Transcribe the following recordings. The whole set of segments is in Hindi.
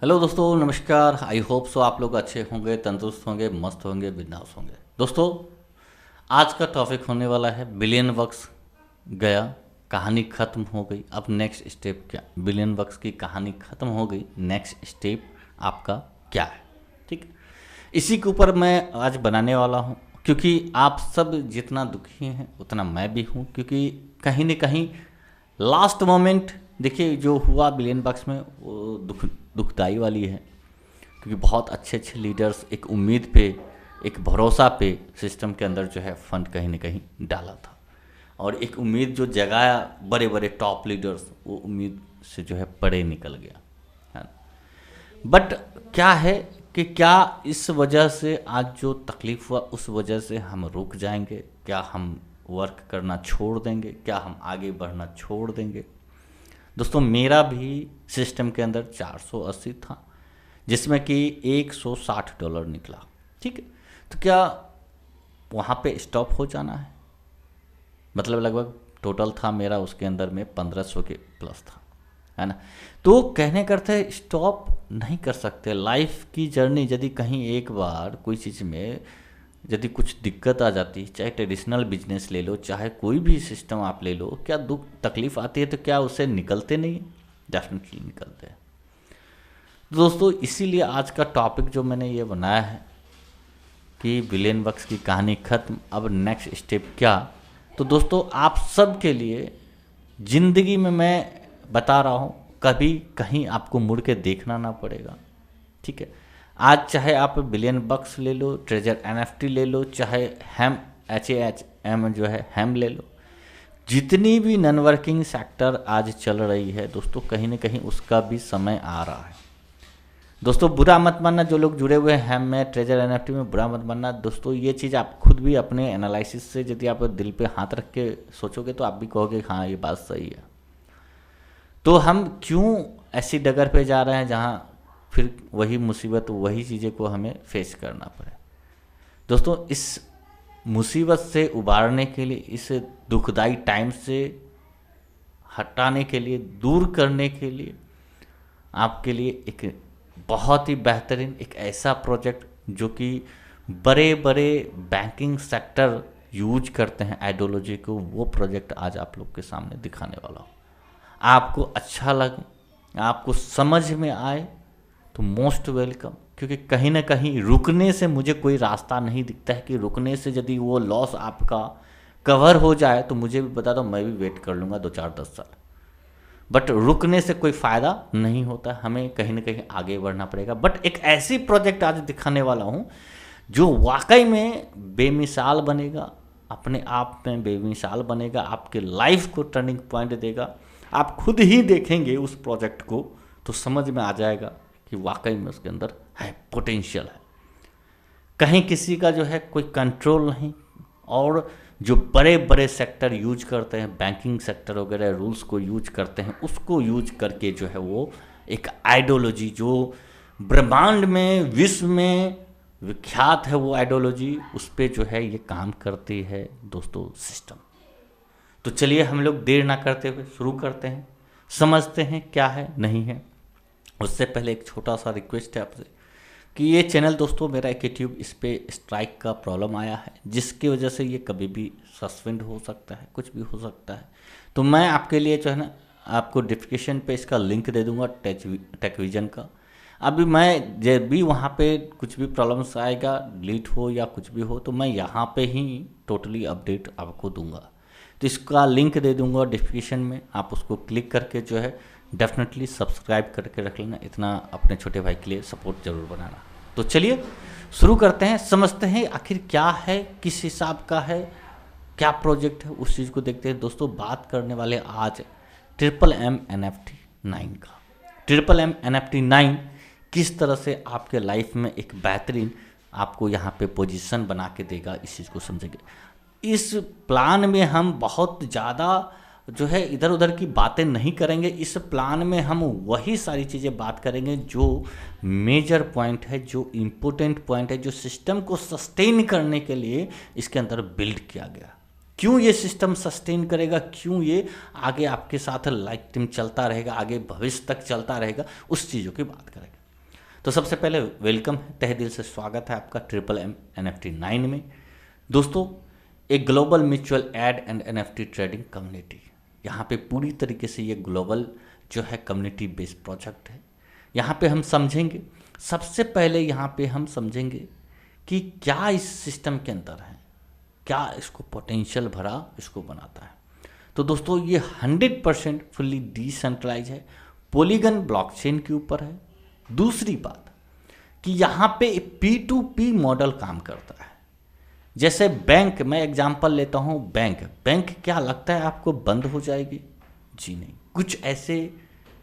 हेलो दोस्तों, नमस्कार। आई होप सो आप लोग अच्छे होंगे, तंदुरुस्त होंगे, मस्त होंगे, बिंदास होंगे। दोस्तों, आज का टॉपिक होने वाला है बिलियन बक्स गया, कहानी ख़त्म हो गई, अब नेक्स्ट स्टेप क्या। बिलियन बक्स की कहानी ख़त्म हो गई, नेक्स्ट स्टेप आपका क्या है। ठीक है, इसी के ऊपर मैं आज बनाने वाला हूँ, क्योंकि आप सब जितना दुखी हैं उतना मैं भी हूँ। क्योंकि कहीं न कहीं लास्ट मोमेंट देखिए जो हुआ बिलियन बक्स में, वो दुखदाई वाली है। क्योंकि बहुत अच्छे अच्छे लीडर्स एक उम्मीद पे, एक भरोसा पे सिस्टम के अंदर जो है फंड कहीं ना कहीं डाला था, और एक उम्मीद जो जगाया बड़े बड़े टॉप लीडर्स, वो उम्मीद से जो है परे निकल गया है। बट क्या है कि क्या इस वजह से आज जो तकलीफ़ हुआ उस वजह से हम रुक जाएंगे? क्या हम वर्क करना छोड़ देंगे? क्या हम आगे बढ़ना छोड़ देंगे? दोस्तों, मेरा भी सिस्टम के अंदर 480 था, जिसमें कि $160 निकला। ठीक है, तो क्या वहाँ पे स्टॉप हो जाना है? मतलब लगभग टोटल था मेरा उसके अंदर में 1500 के प्लस था, है ना। तो कहने करते स्टॉप नहीं कर सकते। लाइफ की जर्नी यदि कहीं एक बार कोई चीज़ में यदि कुछ दिक्कत आ जाती है, चाहे ट्रेडिशनल बिजनेस ले लो, चाहे कोई भी सिस्टम आप ले लो, क्या दुख तकलीफ आती है तो क्या उससे निकलते नहीं? डेफिनेटली निकलते हैं। दोस्तों, इसीलिए आज का टॉपिक जो मैंने ये बनाया है कि बिलियन बक्स की कहानी ख़त्म, अब नेक्स्ट स्टेप क्या। तो दोस्तों, आप सब के लिए ज़िंदगी में मैं बता रहा हूँ, कभी कहीं आपको मुड़ के देखना ना पड़ेगा। ठीक है, आज चाहे आप बिलियन बक्स ले लो, ट्रेजर एनएफटी ले लो, चाहे हैम HAHM जो है हैम ले लो, जितनी भी नन वर्किंग सेक्टर आज चल रही है दोस्तों, कहीं ना कहीं उसका भी समय आ रहा है। दोस्तों, बुरा मत मानना, जो लोग जुड़े हुए हैं हैम में, ट्रेजर एनएफटी में, बुरा मत मानना दोस्तों। ये चीज़ आप खुद भी अपने एनालिसिस से यदि आप दिल पे हाथ रख के सोचोगे तो आप भी कहोगे हाँ ये बात सही है। तो हम क्यों ऐसी डगर पे जा रहे हैं जहाँ फिर वही मुसीबत, वही चीज़ें को हमें फेस करना पड़े? दोस्तों, इस मुसीबत से उबारने के लिए, इस दुखदाई टाइम से हटाने के लिए, दूर करने के लिए आपके लिए एक बहुत ही बेहतरीन एक ऐसा प्रोजेक्ट जो कि बड़े बड़े बैंकिंग सेक्टर यूज करते हैं आइडियोलॉजी को, वो प्रोजेक्ट आज आप लोग के सामने दिखाने वाला हूँ। आपको अच्छा लगे, आपको समझ में आए तो मोस्ट वेलकम। क्योंकि कहीं ना कहीं रुकने से मुझे कोई रास्ता नहीं दिखता है कि रुकने से यदि वो लॉस आपका कवर हो जाए तो मुझे भी बता दो, मैं भी वेट कर लूँगा 2 4 10 साल। बट रुकने से कोई फ़ायदा नहीं होता, हमें कहीं ना कहीं आगे बढ़ना पड़ेगा। बट एक ऐसी प्रोजेक्ट आज दिखाने वाला हूँ जो वाकई में बेमिसाल बनेगा, अपने आप में बेमिसाल बनेगा, आपके लाइफ को टर्निंग पॉइंट देगा। आप खुद ही देखेंगे उस प्रोजेक्ट को तो समझ में आ जाएगा कि वाकई में उसके अंदर है, पोटेंशियल है। कहीं किसी का जो है कोई कंट्रोल नहीं, और जो बड़े बड़े सेक्टर यूज करते हैं, बैंकिंग सेक्टर वगैरह रूल्स को यूज करते हैं, उसको यूज करके जो है वो एक आइडियोलॉजी जो ब्रह्मांड में, विश्व में विख्यात है, वो आइडियोलॉजी उस पर जो है ये काम करती है दोस्तों सिस्टम। तो चलिए हम लोग देर ना करते हुए शुरू करते हैं, समझते हैं क्या है नहीं है। उससे पहले एक छोटा सा रिक्वेस्ट है आपसे कि ये चैनल दोस्तों मेरा एक यूट्यूब, इस पर स्ट्राइक का प्रॉब्लम आया है, जिसकी वजह से ये कभी भी सस्पेंड हो सकता है, कुछ भी हो सकता है। तो मैं आपके लिए जो है ना, आपको डिस्क्रिप्शन पे इसका लिंक दे दूंगा टेकविजन का। अभी मैं जब भी वहाँ पे कुछ भी प्रॉब्लम्स आएगा, डिलीट हो या कुछ भी हो, तो मैं यहाँ पे ही टोटली अपडेट आपको दूंगा। तो इसका लिंक दे दूंगा डिस्क्रिप्शन में, आप उसको क्लिक करके जो है डेफिनेटली सब्सक्राइब करके रख लेना। इतना अपने छोटे भाई के लिए सपोर्ट जरूर बनाना। तो चलिए शुरू करते हैं, समझते हैं आखिर क्या है, किस हिसाब का है, क्या प्रोजेक्ट है, उस चीज़ को देखते हैं। दोस्तों, बात करने वाले आज MMM NFT 9 का। MMM NFT 9 किस तरह से आपके लाइफ में एक बेहतरीन आपको यहाँ पे पोजीशन बना के देगा, इस चीज़ को समझेंगे। इस प्लान में हम बहुत ज़्यादा जो है इधर उधर की बातें नहीं करेंगे। इस प्लान में हम वही सारी चीज़ें बात करेंगे जो मेजर पॉइंट है, जो इम्पोर्टेंट पॉइंट है, जो सिस्टम को सस्टेन करने के लिए इसके अंदर बिल्ड किया गया। क्यों ये सिस्टम सस्टेन करेगा, क्यों ये आगे आपके साथ लाइफ टाइम चलता रहेगा, आगे भविष्य तक चलता रहेगा, उस चीज़ों की बात करेंगे। तो सबसे पहले वेलकम है, तहे दिल से स्वागत है आपका ट्रिपल एम NFT 9 में। दोस्तों, एक global mutual aid and NFT trading community, यहाँ पे पूरी तरीके से ये ग्लोबल जो है कम्युनिटी बेस्ड प्रोजेक्ट है। यहाँ पे हम समझेंगे, सबसे पहले यहाँ पे हम समझेंगे कि क्या इस सिस्टम के अंदर है, क्या इसको पोटेंशियल भरा इसको बनाता है। तो दोस्तों, ये 100% फुल्ली डिसेंट्रलाइज है, पॉलीगन ब्लॉकचेन के ऊपर है। दूसरी बात कि यहाँ पे P2P मॉडल काम करता है। जैसे बैंक, मैं एग्जांपल लेता हूँ, बैंक क्या लगता है आपको बंद हो जाएगी? जी नहीं। कुछ ऐसे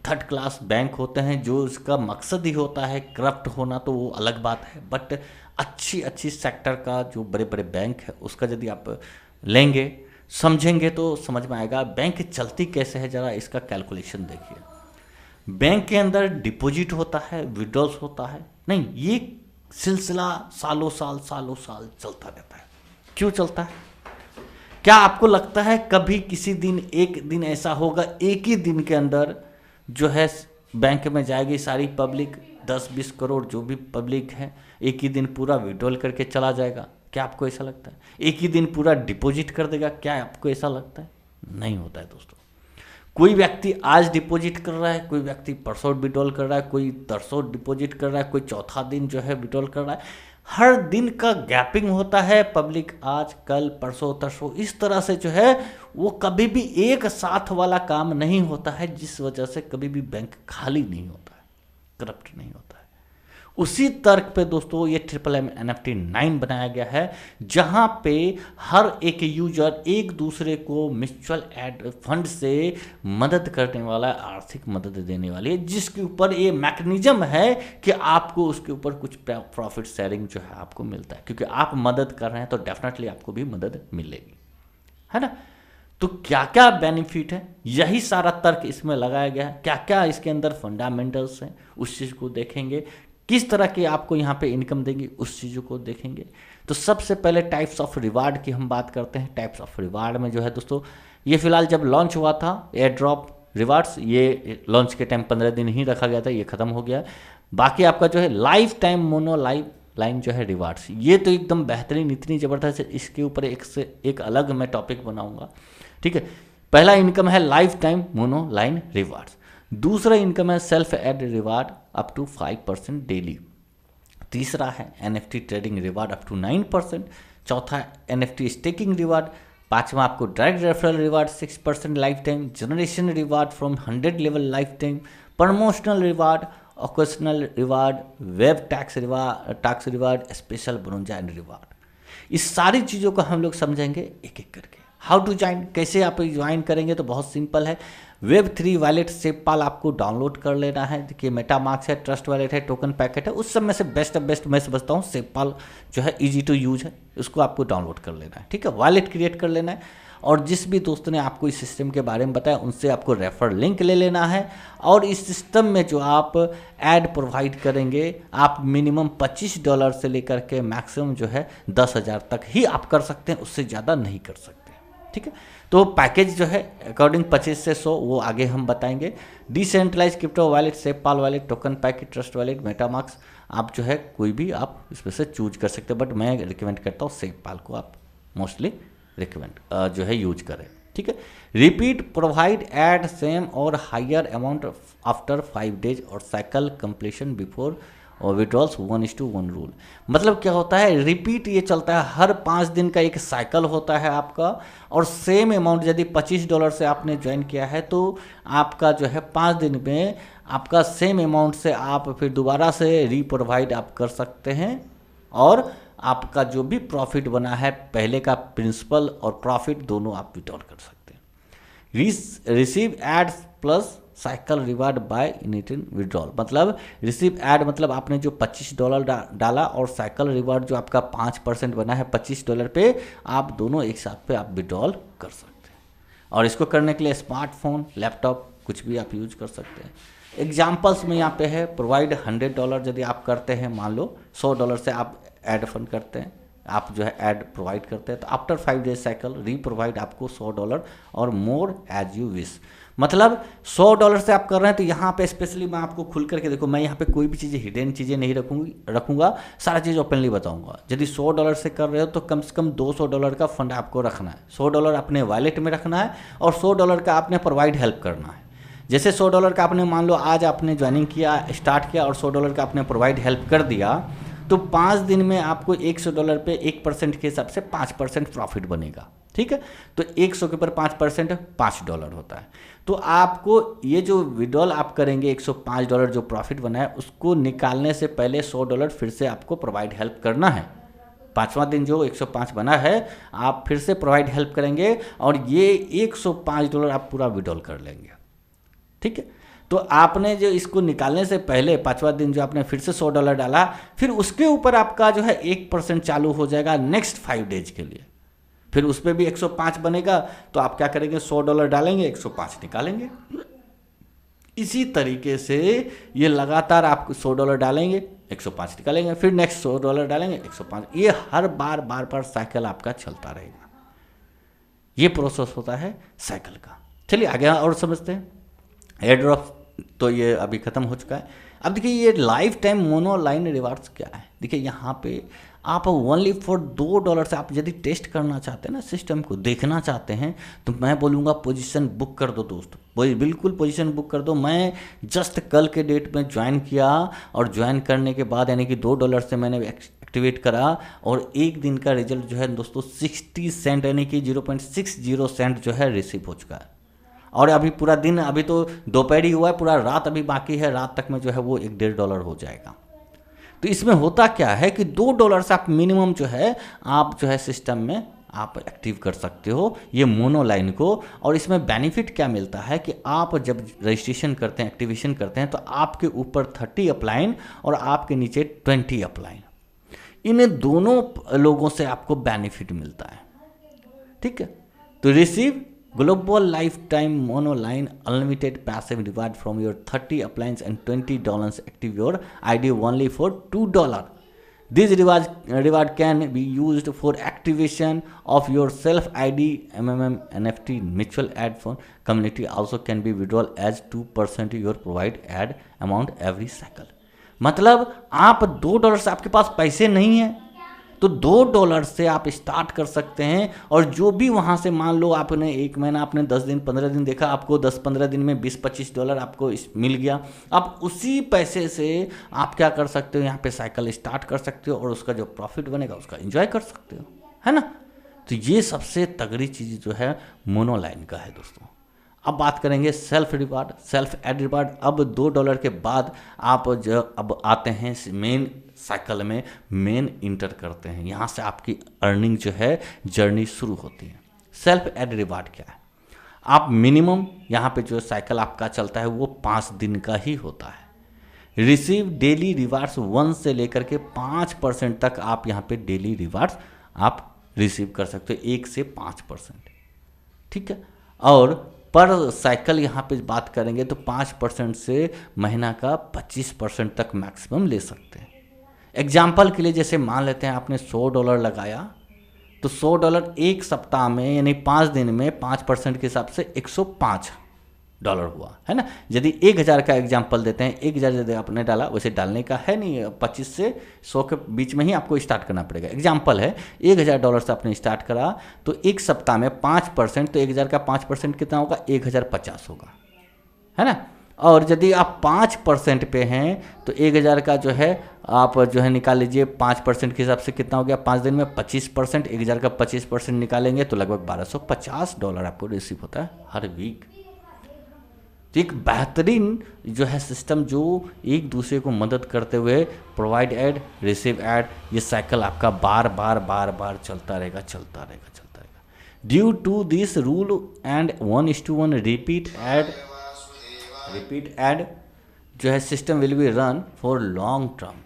थर्ड क्लास बैंक होते हैं जो इसका मकसद ही होता है करप्ट होना, तो वो अलग बात है। बट अच्छी सेक्टर का जो बड़े बड़े बैंक है उसका यदि आप लेंगे, समझेंगे तो समझ में आएगा बैंक चलती कैसे है। ज़रा इसका कैलकुलेशन देखिए। बैंक के अंदर डिपॉजिट होता है, विड्रॉल्स होता है, नहीं, ये सिलसिला सालों साल चलता रहता है। क्यों चलता है? क्या आपको लगता है कभी किसी दिन, एक दिन ऐसा होगा, एक ही दिन के अंदर जो है बैंक में जाएगी सारी पब्लिक, 10-20 करोड़ जो भी पब्लिक है, एक ही दिन पूरा विड्रॉल करके चला जाएगा? क्या आपको ऐसा लगता है? एक ही दिन पूरा डिपॉजिट कर देगा? क्या आपको ऐसा लगता है? नहीं होता है दोस्तों। कोई व्यक्ति आज डिपॉजिट कर रहा है, कोई व्यक्ति परसों विड्रॉल कर रहा है, कोई तरसों डिपॉजिट कर रहा है, कोई चौथा दिन जो है विड्रॉल कर रहा है। हर दिन का गैपिंग होता है, पब्लिक आज कल परसों तरसों, इस तरह से जो है वो कभी भी एक साथ वाला काम नहीं होता है, जिस वजह से कभी भी बैंक खाली नहीं होता है, करप्ट नहीं होता है। उसी तर्क पे दोस्तों ये ट्रिपल एम NFT 9 बनाया गया है, जहां पे हर एक यूजर एक दूसरे को म्यूचुअल एड फंड से मदद करने वाला है, आर्थिक मदद देने वाली है, जिसके ऊपर ये मैकेनिज्म है कि आपको उसके ऊपर कुछ प्रॉफिट शेयरिंग जो है आपको मिलता है, क्योंकि आप मदद कर रहे हैं तो डेफिनेटली आपको भी मदद मिलेगी, है ना। तो क्या क्या बेनिफिट है, यही सारा तर्क इसमें लगाया गया है। क्या क्या इसके अंदर फंडामेंटल्स हैं, उस चीज़ को देखेंगे। किस तरह की आपको यहाँ पे इनकम देंगी, उस चीज़ों को देखेंगे। तो सबसे पहले टाइप्स ऑफ रिवार्ड की हम बात करते हैं। टाइप्स ऑफ रिवार्ड में जो है दोस्तों, ये फिलहाल जब लॉन्च हुआ था एयर ड्रॉप रिवार्ड्स, ये लॉन्च के टाइम 15 दिन ही रखा गया था, ये खत्म हो गया। बाकी आपका जो है लाइफ टाइम मोनो लाइन जो है रिवार्ड्स, ये तो एकदम बेहतरीन, इतनी ज़बरदस्त, इसके ऊपर एक से एक अलग मैं टॉपिक बनाऊंगा, ठीक है। पहला इनकम है lifetime mono line rewards. दूसरा इनकम है self add reward up to 5% डेली। तीसरा है NFT trading reward up to 9%। चौथा है NFT स्टेकिंग रिवार्ड। पांचवा आपको direct referral reward 6% lifetime. Generation reward from 100 level lifetime. Promotional reward, occasional reward, web tax reward, special ब्रोंजा एंड रिवार्ड। इस सारी चीज़ों को हम लोग समझेंगे एक एक करके। हाउ टू ज्वाइन, कैसे आप ज्वाइन करेंगे, तो बहुत सिंपल है। Web3 वॉलेट सेपपाल आपको डाउनलोड कर लेना है। देखिए मेटामास्क है, ट्रस्ट वॉलेट है, टोकन पैकेट है, उस सब में से बेस्ट मैं समझता हूँ सेपपाल जो है इजी टू यूज है, उसको आपको डाउनलोड कर लेना है, ठीक है। वॉलेट क्रिएट कर लेना है, और जिस भी दोस्त ने आपको इस सिस्टम के बारे में बताया उनसे आपको रेफर लिंक ले लेना है। और इस सिस्टम में जो आप ऐड प्रोवाइड करेंगे, आप मिनिमम $25 से लेकर के मैक्सिमम जो है 10,000 तक ही आप कर सकते हैं, उससे ज़्यादा नहीं कर सकते, ठीक है। तो पैकेज जो है अकॉर्डिंग 25 से 100 वो आगे हम बताएंगे। Decentralise crypto wallet, SafePal wallet, token pocket, trust wallet, MetaMask, आप जो है कोई भी आप इसमें से चूज कर सकते हैं, बट मैं रिकमेंड करता हूँ सेपपाल को आप मोस्टली रिकमेंड जो है यूज करें, ठीक है। रिपीट प्रोवाइड एड सेम और हायर अमाउंट आफ्टर 5 डेज और साइकिल कंप्लीशन बिफोर और विड्रॉल्स 1:1 रूल। मतलब क्या होता है, रिपीट ये चलता है, हर 5 दिन का एक साइकिल होता है आपका, और सेम अमाउंट यदि $25 से आपने ज्वाइन किया है तो आपका जो है 5 दिन में आपका सेम अमाउंट से आप फिर दोबारा से रीप्रोवाइड आप कर सकते हैं, और आपका जो भी प्रॉफिट बना है, पहले का प्रिंसिपल और प्रॉफिट दोनों आप विड्रॉल कर सकते हैं। Receive ads plus cycle reward by इनिटिंग विड्रॉल। मतलब रिसीव ऐड मतलब आपने जो $25 डाला, और साइकिल रिवार्ड जो आपका 5% बना है $25 पे, आप दोनों एक साथ पे आप विड्रॉल कर सकते हैं। और इसको करने के लिए स्मार्टफोन, लैपटॉप कुछ भी आप यूज कर सकते हैं। एग्जाम्पल्स में यहाँ पे है, प्रोवाइड $100 यदि आप करते हैं, मान लो $100 से आप एड फंड करते हैं, आप जो है ऐड प्रोवाइड करते हैं, तो आफ्टर 5 डेज साइकिल री प्रोवाइड आपको $100 और मोर एज यू विश। मतलब $100 से आप कर रहे हैं तो यहाँ पे स्पेशली मैं आपको खुल करके देखो, मैं यहाँ पे कोई भी चीज़ें हिडन चीज़ें नहीं रखूँगा, सारा चीज़ ओपनली बताऊँगा। यदि $100 से कर रहे हो तो कम से कम $200 का फंड आपको रखना है, $100 अपने वॉलेट में रखना है और $100 का आपने प्रोवाइड हेल्प करना है। जैसे $100 का आपने मान लो आज आपने ज्वाइनिंग किया, स्टार्ट किया और $100 का आपने प्रोवाइड हेल्प कर दिया, तो 5 दिन में आपको $100 पे 1% के हिसाब से 5% प्रॉफिट बनेगा। ठीक है, तो 100 के ऊपर 5% $5 होता है। तो आपको ये जो विड्रॉल आप करेंगे $105 जो प्रॉफिट बना है उसको निकालने से पहले $100 फिर से आपको प्रोवाइड हेल्प करना है। 5वां दिन जो 105 बना है आप फिर से प्रोवाइड हेल्प करेंगे और ये $105 आप पूरा विड्रॉल कर लेंगे। ठीक है, तो आपने जो इसको निकालने से पहले 5वां दिन जो आपने फिर से $100 डाला, फिर उसके ऊपर आपका जो है 1% चालू हो जाएगा नेक्स्ट 5 डेज के लिए, फिर उस पर भी 105 बनेगा। तो आप क्या करेंगे, $100 डालेंगे, 105 निकालेंगे। इसी तरीके से ये लगातार आप $100 डालेंगे, 105 निकालेंगे, फिर नेक्स्ट $100 डालेंगे, 105। ये हर बार साइकिल आपका चलता रहेगा। ये प्रोसेस होता है साइकिल का। चलिए आगे और समझते हैं। एयरड्रॉप तो ये अभी ख़त्म हो चुका है। अब देखिए ये लाइफ टाइम मोनोलाइन रिवार्ड्स क्या है। देखिए यहाँ पे आप ओनली फॉर $2 से आप यदि टेस्ट करना चाहते हैं ना, सिस्टम को देखना चाहते हैं, तो मैं बोलूँगा पोजीशन बुक कर दो दोस्त, बिल्कुल पोजीशन बुक कर दो। मैं जस्ट कल के डेट में ज्वाइन किया और ज्वाइन करने के बाद यानी कि $2 से मैंने एक्टिवेट करा और एक दिन का रिजल्ट जो है दोस्तों 60 सेंट यानी कि 0.60 सेंट जो है रिसीव हो चुका है। और अभी पूरा दिन, अभी तो दोपहर ही हुआ है, पूरा रात अभी बाकी है, रात तक में जो है वो $1.5 हो जाएगा। तो इसमें होता क्या है कि $2 से आप मिनिमम जो है आप जो है सिस्टम में आप एक्टिव कर सकते हो ये मोनोलाइन को। और इसमें बेनिफिट क्या मिलता है कि आप जब रजिस्ट्रेशन करते हैं, एक्टिवेशन करते हैं, तो आपके ऊपर 30 अपलाइन और आपके नीचे 20 अपलाइन, इन दोनों लोगों से आपको बेनिफिट मिलता है। ठीक है, तो receive Global lifetime monoline unlimited passive reward from your 30 appliances and $20 active your ID only for $2. This reward can be used for activation of your self ID, MMM, NFT, mutual ad fund community. Also can be withdrawal as 2% your provide ad amount every cycle. मतलब आप $2 से आपके पास पैसे नहीं है तो $2 से आप स्टार्ट कर सकते हैं। और जो भी वहाँ से मान लो आपने 1 महीना, आपने 10 दिन 15 दिन देखा, आपको 10-15 दिन में $20-25 आपको मिल गया। आप उसी पैसे से आप क्या कर सकते हो, यहाँ पे साइकिल स्टार्ट कर सकते हो और उसका जो प्रॉफिट बनेगा उसका एंजॉय कर सकते हो, है ना। तो ये सबसे तगड़ी चीज़ जो है मोनोलाइन का है दोस्तों। अब बात करेंगे self reward, self add reward. अब $2 के बाद आप जो अब आते हैं मेन साइकिल में, मेन इंटर करते हैं, यहाँ से आपकी अर्निंग जो है जर्नी शुरू होती है। सेल्फ एड रिवार्ड क्या है, आप मिनिमम यहाँ पे जो साइकिल आपका चलता है वो 5 दिन का ही होता है। रिसीव डेली रिवार्ड्स 1 से लेकर के 5% तक आप यहाँ पे डेली रिवार्ड्स आप रिसीव कर सकते हो, 1 से 5%। ठीक है, और पर साइकिल यहाँ पे बात करेंगे तो 5% से महीना का 25% तक मैक्सिमम ले सकते हैं। एग्जाम्पल के लिए जैसे मान लेते हैं आपने $100 लगाया तो $100 एक सप्ताह में यानी 5 दिन में 5% के हिसाब से $105 हुआ, है ना। यदि 1000 का एग्जाम्पल देते हैं, 1000 यदि आपने डाला, वैसे डालने का है नहीं, 25 से 100 के बीच में ही आपको स्टार्ट करना पड़ेगा। एग्जाम्पल है $1000 से आपने स्टार्ट करा तो एक सप्ताह में 5%, तो 1000 का 5% कितना होगा, 1050 होगा, है ना। और यदि आप 5% पे हैं तो 1000 का जो है आप जो है निकाल लीजिए, 5% के हिसाब से कितना हो गया, 5 दिन में 25%, 1000 का 25% निकालेंगे तो लगभग $1250 आपको रिसीव होता है हर वीक। तो एक बेहतरीन जो है सिस्टम जो एक दूसरे को मदद करते हुए प्रोवाइड एड, रिसीव एड, ये साइकिल आपका बार बार चलता रहेगा। Due to this rule and 1:1 repeat aid जो है system will be run for long term.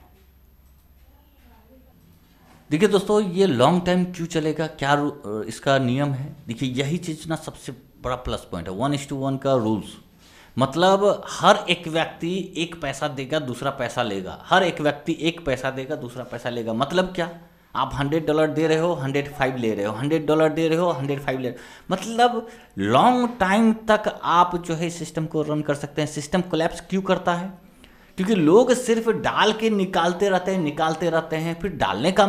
देखिए दोस्तों, ये लॉन्ग टाइम क्यों चलेगा, क्या इसका नियम है। देखिए यही चीज़ ना सबसे बड़ा प्लस पॉइंट है 1:1 का रूल्स। मतलब हर एक व्यक्ति एक पैसा देगा, दूसरा पैसा लेगा, हर एक व्यक्ति एक पैसा देगा, दूसरा पैसा लेगा। मतलब क्या, आप $100 दे रहे हो, 105 ले रहे हो, $100 दे रहे हो, 105 ले रहे हो। मतलब लॉन्ग टाइम तक आप जो है सिस्टम को रन कर सकते हैं। सिस्टम कोलैप्स क्यों करता है? क्योंकि लोग सिर्फ डाल के निकालते रहते हैं, फिर डालने का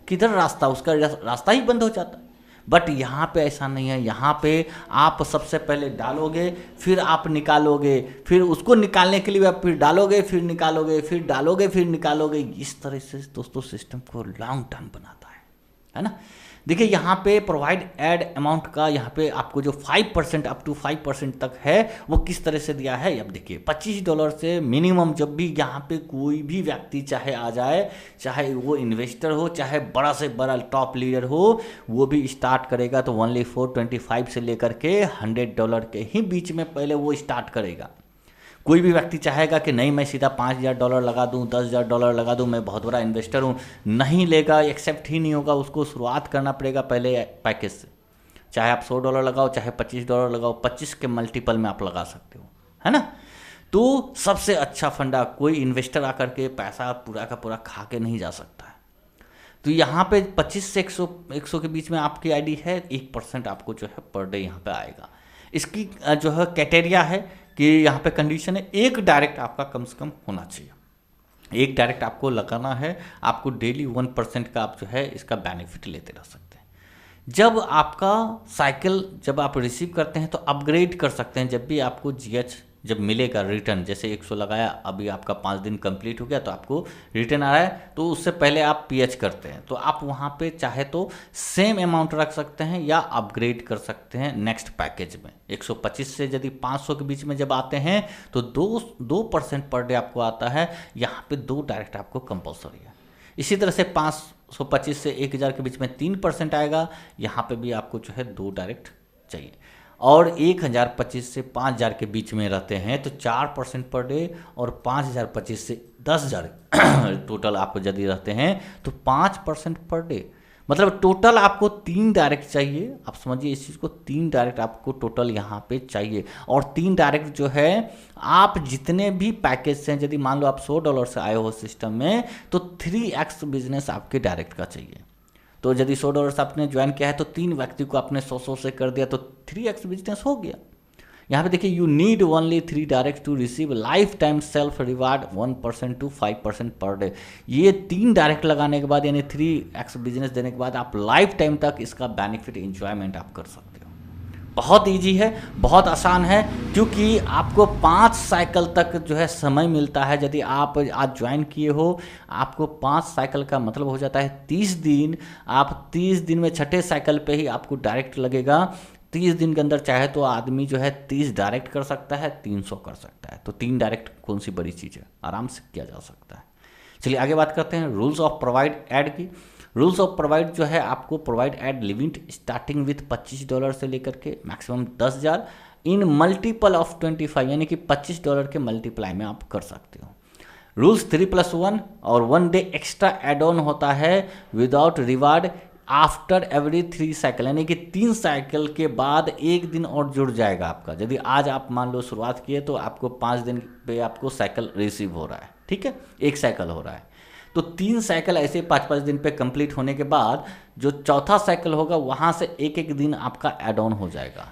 किधर रास्ता, उसका रास्ता ही बंद हो जाता है। बट यहाँ पे ऐसा नहीं है। यहाँ पे आप सबसे पहले डालोगे, फिर आप निकालोगे, फिर उसको निकालने के लिए आप फिर डालोगे, फिर निकालोगे, फिर डालोगे, फिर निकालोगे। इस तरह से दोस्तों सिस्टम को लॉन्ग टर्म बनाता है ना। देखिए यहाँ पे प्रोवाइड एड अमाउंट का यहाँ पे आपको जो 5% अप टू 5% तक है वो किस तरह से दिया है। अब देखिए $25 से मिनिमम जब भी यहाँ पे कोई भी व्यक्ति चाहे आ जाए, चाहे वो इन्वेस्टर हो, चाहे बड़ा से बड़ा टॉप लीडर हो, वो भी स्टार्ट करेगा तो ओनली $425 से लेकर के $100 के ही बीच में पहले वो स्टार्ट करेगा। कोई भी व्यक्ति चाहेगा कि नहीं मैं सीधा $5,000 लगा दूं, $10,000 लगा दूं, मैं बहुत बड़ा इन्वेस्टर हूं, नहीं लेगा, एक्सेप्ट ही नहीं होगा। उसको शुरुआत करना पड़ेगा पहले पैकेज से। चाहे आप $100 लगाओ, चाहे $25 लगाओ, 25 के मल्टीपल में आप लगा सकते हो, है ना। तो सबसे अच्छा फंडा, कोई इन्वेस्टर आकर के पैसा पूरा का पूरा खा के नहीं जा सकता है। तो यहाँ पे 25 से 100 के बीच में आपकी आईडी है, 1% आपको जो है पर डे यहाँ पे आएगा। इसकी जो है क्राइटेरिया है कि यहाँ पे कंडीशन है, एक डायरेक्ट आपका कम से कम होना चाहिए। एक डायरेक्ट आपको लगाना है, आपको डेली 1% का आप जो है इसका बेनिफिट लेते रह सकते हैं। जब आपका साइकिल जब आप रिसीव करते हैं तो अपग्रेड कर सकते हैं। जब भी आपको GH जब मिलेगा रिटर्न, जैसे 100 लगाया, अभी आपका 5 दिन कंप्लीट हो गया तो आपको रिटर्न आ रहा है, तो उससे पहले आप PH करते हैं तो आप वहाँ पे चाहे तो सेम अमाउंट रख सकते हैं या अपग्रेड कर सकते हैं नेक्स्ट पैकेज में। 125 से यदि 500 के बीच में जब आते हैं तो 2% पर डे आपको आता है। यहाँ पे 2 डायरेक्ट आपको कंपल्सरी है। इसी तरह से 525 से 1000 के बीच में 3% आएगा। यहाँ पे भी आपको जो है 2 डायरेक्ट चाहिए। और 1025 से 5000 के बीच में रहते हैं तो 4% पर डे, और 5025 से 10,000 टोटल आपको यदि रहते हैं तो 5% पर डे। मतलब टोटल आपको 3 डायरेक्ट चाहिए। आप समझिए इस चीज़ को, 3 डायरेक्ट आपको टोटल यहाँ पे चाहिए। और 3 डायरेक्ट जो है आप जितने भी पैकेज से, यदि मान लो आप $100 से आए हो सिस्टम में, तो 3x बिजनेस आपके डायरेक्ट का चाहिए। तो यदि $100 आपने ज्वाइन किया है तो 3 व्यक्ति को आपने 100 से कर दिया तो 3x बिजनेस हो गया। यहाँ पे देखिए, you need only 3 direct to receive life time self reward 1% to 5% per day. ये 3 डायरेक्ट लगाने के बाद यानी 3x बिजनेस देने के बाद आप लाइफ टाइम तक इसका बेनिफिट एंजॉयमेंट आप कर सकते हो। बहुत ईजी है, बहुत आसान है, क्योंकि आपको 5 साइकिल तक जो है समय मिलता है। यदि आप आज ज्वाइन किए हो, आपको 5 साइकिल का मतलब हो जाता है 30 दिन। आप 30 दिन में छठे साइकिल पे ही आपको डायरेक्ट लगेगा। 30 दिन के अंदर चाहे तो आदमी जो है 30 डायरेक्ट कर सकता है, 300 कर सकता है। तो 3 डायरेक्ट कौन सी बड़ी चीज़ है, आराम से किया जा सकता है। चलिए आगे बात करते हैं रूल्स ऑफ प्रोवाइड ऐड की। रूल्स ऑफ प्रोवाइड जो है, आपको provide add limit starting with $25 से लेकर के मैक्सिमम 10,000 इन मल्टीपल ऑफ 25, यानी कि $25 के मल्टीप्लाई में आप कर सकते हो। रूल्स 3+1 और 1 डे एक्स्ट्रा एड ऑन होता है without reward after every 3 cycle, यानी कि 3 साइकिल के बाद 1 दिन और जुड़ जाएगा आपका। यदि आज आप मान लो शुरुआत किए तो आपको 5 दिन पे आपको साइकिल रिसीव हो रहा है, ठीक है, 1 साइकिल हो रहा है। तो 3 साइकिल ऐसे 5-5 दिन पे कंप्लीट होने के बाद जो चौथा साइकिल होगा वहाँ से 1-1 दिन आपका एड ऑन हो जाएगा।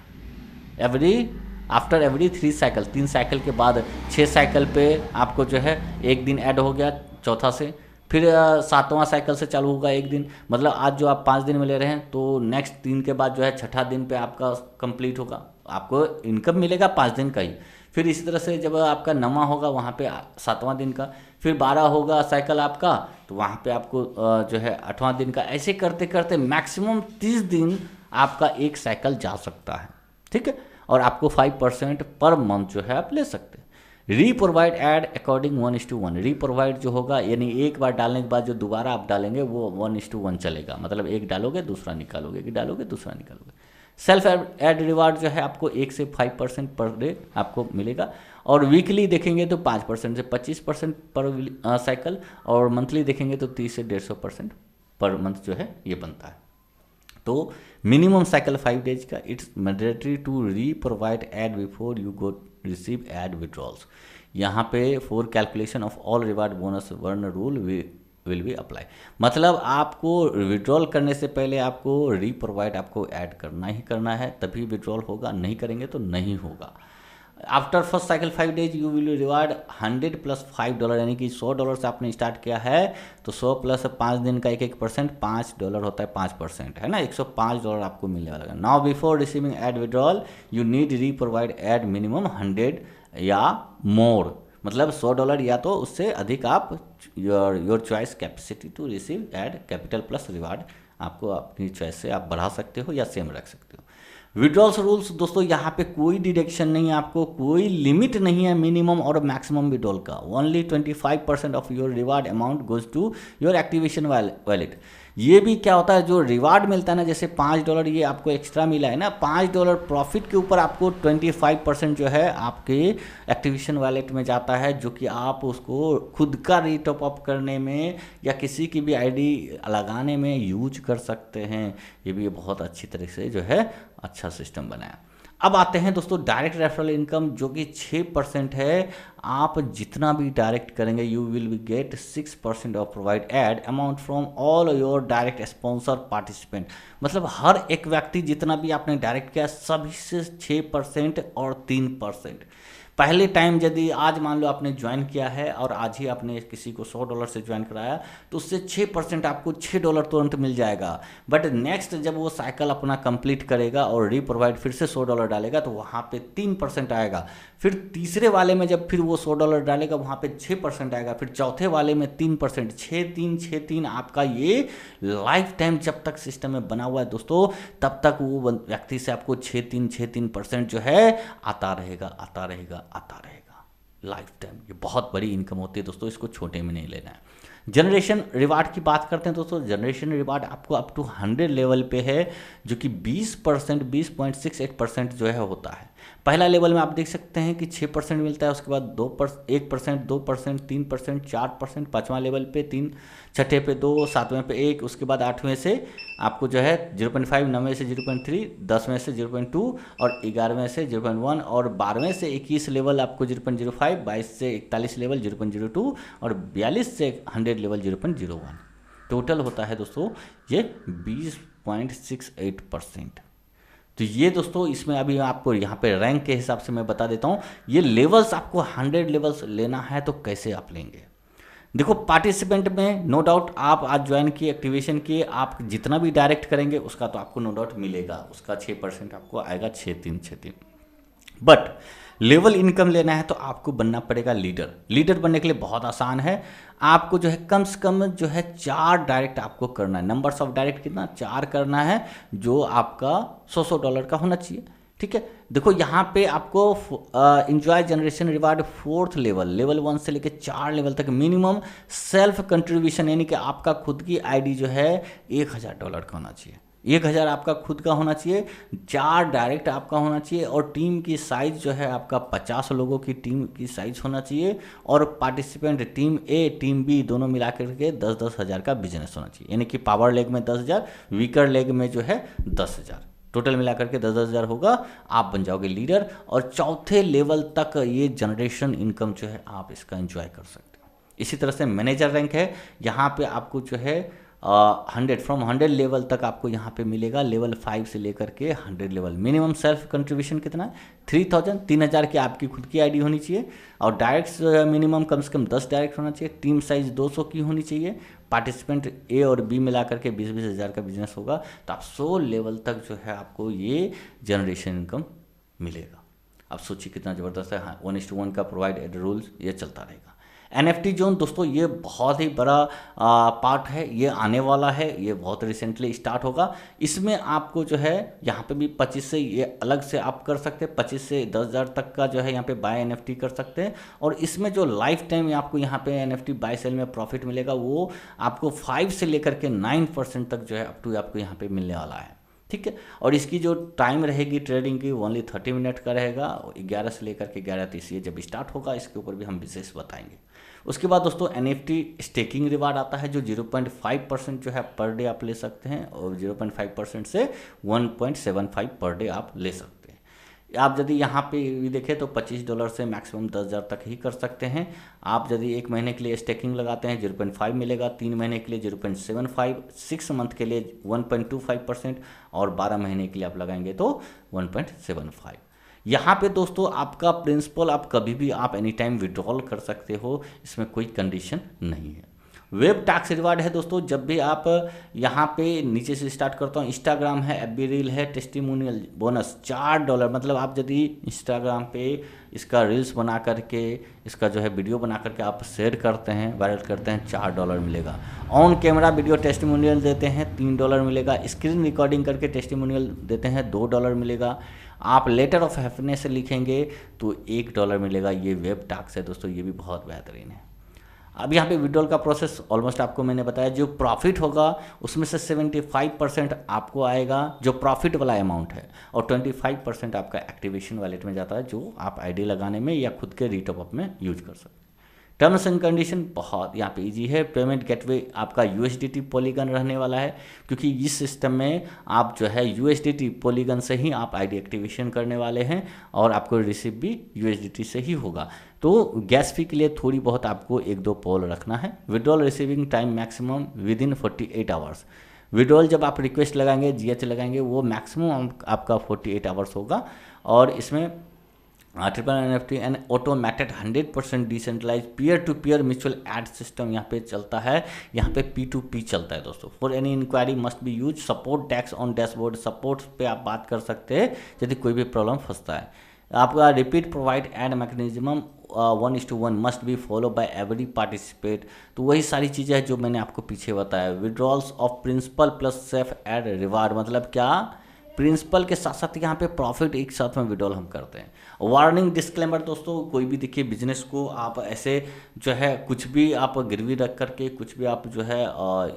आफ्टर एवरी 3 साइकिल, 3 साइकिल के बाद 6 साइकिल पे आपको जो है 1 दिन ऐड हो गया चौथा से। फिर 7वां साइकिल से चालू होगा 1 दिन। मतलब आज जो आप 5 दिन में ले रहे हैं तो नेक्स्ट 3 के बाद जो है छठा दिन पे आपका कंप्लीट होगा, आपको इनकम मिलेगा 5 दिन का ही। फिर इसी तरह से जब आपका 9वां होगा वहाँ पे 7वां दिन का, फिर 12 होगा साइकिल आपका तो वहाँ पे आपको जो है 8वां दिन का। ऐसे करते करते मैक्सिमम 30 दिन आपका 1 साइकिल जा सकता है, ठीक है। और आपको 5% पर मंथ जो है आप ले सकते हैं। रीप्रोवाइड ऐड अकॉर्डिंग 1:1। रीप्रोवाइड जो होगा यानी एक बार डालने के बाद जो दोबारा आप डालेंगे वो 1:1 चलेगा। मतलब एक डालोगे दूसरा निकालोगे, एक डालोगे दूसरा निकालोगे। सेल्फ एड रिवार्ड जो है आपको 1 से 5% पर डे आपको मिलेगा। और वीकली देखेंगे तो 5% से 25% पर साइकिल, और मंथली देखेंगे तो 30 से 150% पर मंथ जो है ये बनता है। तो मिनिमम साइकिल 5 डेज का। It's mandatory to reprovide ad before you go receive ad withdrawals. यहाँ पे for calculation of all reward bonus burn rule will be apply. मतलब आपको विड्रॉल करने से पहले आपको रीप्रोवाइड आपको ऐड करना ही करना है, तभी विड्रॉल होगा, नहीं करेंगे तो नहीं होगा। After first cycle 5 days you will reward 100 plus $5, यानी कि $100 से आपने स्टार्ट किया है तो 100 प्लस 5 दिन का 1% $5 होता है, 5% है ना, $105 आपको मिलने वाला है। Now before receiving aid withdrawal you need री प्रोवाइड एड मिनिमम 100 या मोर, मतलब $100 या तो उससे अधिक आप your choice capacity to receive aid capital plus reward, आपको अपनी चॉइस से आप बढ़ा सकते हो या सेम रख सकते हो। विड्रॉल्स रूल्स दोस्तों, यहाँ पे कोई डिडक्शन नहीं है, आपको कोई लिमिट नहीं है मिनिमम और मैक्सिमम विड्रॉल का। Only 25% of your reward amount goes to your activation wallet. ये भी क्या होता है, जो रिवार्ड मिलता है ना, जैसे $5 ये आपको एक्स्ट्रा मिला है ना, $5 प्रॉफिट के ऊपर आपको 25% जो है आपके एक्टिवेशन वैलेट में जाता है, जो कि आप उसको खुद का रीटॉप अप करने में या किसी की भी आईडी लगाने में यूज कर सकते हैं। ये भी बहुत अच्छी तरह से जो है अच्छा सिस्टम बनाया। अब आते हैं दोस्तों डायरेक्ट रेफरल इनकम, जो कि 6% है। आप जितना भी डायरेक्ट करेंगे you will be get 6% of provide aid amount from all your direct sponsor participant. मतलब हर एक व्यक्ति जितना भी आपने डायरेक्ट किया सभी से 6% और 3%। पहले टाइम यदि आज मान लो आपने ज्वाइन किया है और आज ही आपने किसी को $100 से ज्वाइन कराया तो उससे 6% आपको $6 तुरंत मिल जाएगा। बट नेक्स्ट जब वो साइकिल अपना कंप्लीट करेगा और रीप्रोवाइड फिर से $100 डालेगा तो वहाँ पे 3% आएगा। फिर तीसरे वाले में जब फिर वो $100 डालेगा वहाँ पे 6% आएगा। फिर चौथे वाले में 3%, 6-3 आपका ये लाइफ टाइम जब तक सिस्टम में बना हुआ है दोस्तों, तब तक वो व्यक्ति से आपको 6-3% जो है आता रहेगा लाइफ टाइम। ये बहुत बड़ी इनकम होती है दोस्तों, इसको छोटे में नहीं लेना है। जनरेशन रिवार्ड की बात करते हैं दोस्तों। जनरेशन रिवार्ड आपको अप टू 100 लेवल पे है, जो कि 20% 20.68% जो है होता है। पहला लेवल में आप देख सकते हैं कि 6% मिलता है, उसके बाद 1%, 2%, 3%, 4%, 5वां लेवल पे 3, छठे पे 2, 7वें पे 1, उसके बाद 8वें से आपको जो है 0.5, 9वें से 0.3, 10वें से 0.2 और 11वें से 0.1 और 12वें से 21 लेवल आपको 0.05, 22 से 41 लेवल 0.02 और 42 से 100 लेवल 0.01। टोटल होता है दोस्तों ये 20.68%। तो ये दोस्तों इसमें अभी आपको यहाँ पे रैंक के हिसाब से मैं बता देता हूँ। ये लेवल्स आपको 100 लेवल्स लेना है तो कैसे आप लेंगे। देखो पार्टिसिपेंट में नो डाउट आप आज ज्वाइन किए, एक्टिवेशन किए, आप जितना भी डायरेक्ट करेंगे उसका तो आपको नो डाउट मिलेगा, उसका 6% आपको आएगा, 6-3। बट लेवल इनकम लेना है तो आपको बनना पड़ेगा लीडर। लीडर बनने के लिए बहुत आसान है, आपको जो है कम से कम जो है 4 डायरेक्ट आपको करना है। नंबर्स ऑफ डायरेक्ट कितना 4 करना है, जो आपका $100 का होना चाहिए। ठीक है, देखो यहाँ पे आपको enjoy generation reward 4th level 1 से लेकर 4 लेवल तक मिनिमम सेल्फ कंट्रीब्यूशन, यानी कि आपका खुद की आईडी जो है $1000 का होना चाहिए। 1000 आपका खुद का होना चाहिए, 4 डायरेक्ट आपका होना चाहिए और टीम की साइज जो है आपका 50 लोगों की टीम की साइज होना चाहिए और पार्टिसिपेंट टीम ए टीम बी दोनों मिला करके 10-10 हज़ार का बिजनेस होना चाहिए। यानी कि पावर लेग में 10,000, वीकर लेग में जो है 10,000, टोटल मिला करके 10-10 हज़ार होगा, आप बन जाओगे लीडर। और चौथे लेवल तक ये जनरेशन इनकम जो है आप इसका एंजॉय कर सकते हो। इसी तरह से मैनेजर रैंक है, यहाँ पे आपको जो है 100 लेवल तक आपको यहाँ पे मिलेगा। लेवल 5 से लेकर के 100 लेवल मिनिमम सेल्फ कंट्रीब्यूशन कितना है 3,000 की आपकी खुद की आईडी होनी चाहिए और डायरेक्ट मिनिमम कम से कम 10 डायरेक्ट होना चाहिए। टीम साइज 200 की होनी चाहिए। पार्टिसिपेंट ए और बी मिला करके 20-20 हज़ार का बिजनेस होगा, तो आप 100 लेवल तक जो है आपको ये जनरेशन इनकम मिलेगा। आप सोचिए कितना ज़बरदस्त है। हाँ, 1:1 का प्रोवाइड रूल्स ये चलता रहेगा। NFT जोन दोस्तों ये बहुत ही बड़ा पार्ट है, ये आने वाला है, ये बहुत रिसेंटली स्टार्ट होगा। इसमें आपको जो है यहाँ पे भी 25 से ये अलग से आप कर सकते हैं, 25 से 10,000 तक का जो है यहाँ पे बाय NFT कर सकते हैं। और इसमें जो लाइफ टाइम आपको यहाँ पे NFT बाय सेल में प्रॉफिट मिलेगा वो आपको 5 से लेकर के 9% तक जो है अप टू आपको यहाँ पे मिलने वाला है। ठीक है, और इसकी जो टाइम रहेगी ट्रेडिंग की ओनली 30 मिनट का रहेगा। 11 से लेकर के 11:30 ये जब स्टार्ट होगा, इसके ऊपर भी हम विशेष बताएंगे। उसके बाद दोस्तों NFT स्टेकिंग रिवार्ड आता है, जो 0.5% जो है पर डे आप ले सकते हैं और 0.5% से 1.75 पर डे आप ले सकते हैं। आप यदि यहाँ पे भी देखें तो $25 से मैक्सिमम 10,000 तक ही कर सकते हैं। आप यदि 1 महीने के लिए स्टेकिंग लगाते हैं 0.5 मिलेगा, 3 महीने के लिए 0.75, 6 मंथ के लिए 1.25% और 12 महीने के लिए आप लगाएंगे तो 1.75। यहाँ पे दोस्तों आपका प्रिंसिपल आप कभी भी आप एनी टाइम विड्रॉल कर सकते हो, इसमें कोई कंडीशन नहीं है। वेब टैक्स रिवार्ड है दोस्तों, जब भी आप यहाँ पे नीचे से स्टार्ट करता हूँ, इंस्टाग्राम है, एफबी रील है, टेस्टिमोनियल बोनस $4, मतलब आप यदि इंस्टाग्राम पे इसका रील्स बना करके इसका जो है वीडियो बना करके आप शेयर करते हैं, वायरल करते हैं, $4 मिलेगा। ऑन कैमरा वीडियो टेस्टिमोनियल देते हैं $3 मिलेगा। स्क्रीन रिकॉर्डिंग करके टेस्टिमोनियल देते हैं $2 मिलेगा। आप लेटर ऑफ हैप्पीनेस लिखेंगे तो $1 मिलेगा। ये वेब टैक्स है दोस्तों, ये भी बहुत बेहतरीन है। अब यहाँ पे विड्रॉल का प्रोसेस ऑलमोस्ट आपको मैंने बताया, जो प्रॉफिट होगा उसमें से 75% आपको आएगा जो प्रॉफिट वाला अमाउंट है, और 25% आपका एक्टिवेशन वॉलेट में जाता है जो आप आईडी लगाने में या खुद के रीटॉप अप में यूज कर सकते हैं। टर्म्स एंड कंडीशन बहुत यहाँ पे इजी है। पेमेंट गेटवे आपका USDT पॉलीगन रहने वाला है, क्योंकि इस सिस्टम में आप जो है USDT पॉलीगन से ही आप आईडी एक्टिवेशन करने वाले हैं और आपको रिसीव भी USDT से ही होगा। तो गैस फी के लिए थोड़ी बहुत आपको 1-2 पोल रखना है। Withdrawal receiving time maximum within 48 hours. Withdrawal जब आप रिक्वेस्ट लगाएंगे, GH लगाएंगे, वो मैक्सिमम आपका 48 आवर्स होगा। और इसमें triple NFT and automated 100% decentralise peer to peer mutual aid system यहाँ पे चलता है। यहाँ पे P2P चलता है दोस्तों। For any enquiry must be use support tax on dashboard. Support पे आप बात कर सकते हैं यदि कोई भी प्रॉब्लम फंसता है। आपका repeat provide aid mechanism 1:1 must be follow by every participate. तो वही सारी चीज़ें हैं जो मैंने आपको पीछे बताया। Withdrawals of principal plus safe aid reward, मतलब क्या, प्रिंसिपल के साथ साथ यहाँ पे प्रॉफिट एक साथ में विड्रॉल हम करते हैं। वार्निंग डिस्क्लेमर दोस्तों, कोई भी देखिए बिजनेस को आप ऐसे जो है कुछ भी आप गिरवी रख करके, कुछ भी आप जो है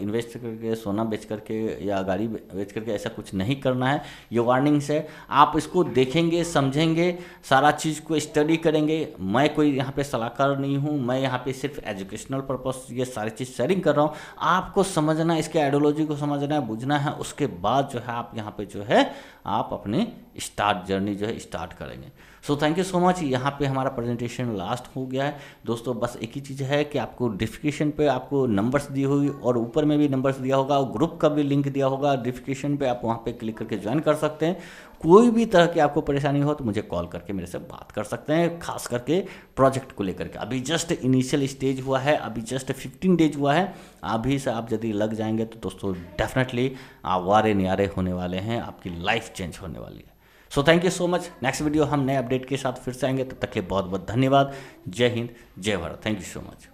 इन्वेस्ट करके, सोना बेच करके या गाड़ी बेच करके ऐसा कुछ नहीं करना है। ये वार्निंग्स है, आप इसको देखेंगे, समझेंगे, सारा चीज़ को स्टडी करेंगे। मैं कोई यहाँ पे सलाहकार नहीं हूँ, मैं यहाँ पे सिर्फ एजुकेशनल पर्पस ये सारी चीज़ शेयरिंग कर रहा हूँ। आपको समझना, इसके आइडियोलॉजी को समझना है, बुझना है, उसके बाद जो है आप यहाँ पे जो है आप अपने स्टार्ट जर्नी जो है स्टार्ट करेंगे। So thank you so much. यहाँ पे हमारा प्रेजेंटेशन लास्ट हो गया है दोस्तों। बस एक ही चीज़ है कि आपको डिस्क्रिप्शन पे आपको नंबर्स दी होगी और ऊपर में भी नंबर्स दिया होगा, और ग्रुप का भी लिंक दिया होगा डिस्क्रिप्शन पे। आप वहाँ पे क्लिक करके ज्वाइन कर सकते हैं। कोई भी तरह की आपको परेशानी हो तो मुझे कॉल करके मेरे से बात कर सकते हैं, खास करके प्रोजेक्ट को लेकर के। अभी जस्ट इनिशियल स्टेज हुआ है, अभी जस्ट 15 डेज हुआ है। अभी से आप यदि लग जाएंगे तो दोस्तों डेफिनेटली आप वारे न्यारे होने वाले हैं, आपकी लाइफ चेंज होने वाली है। So thank you so much. Next video हम नए अपडेट के साथ फिर से आएंगे, तब तक के लिए बहुत बहुत धन्यवाद। जय हिंद, जय Bharat. Thank you so much.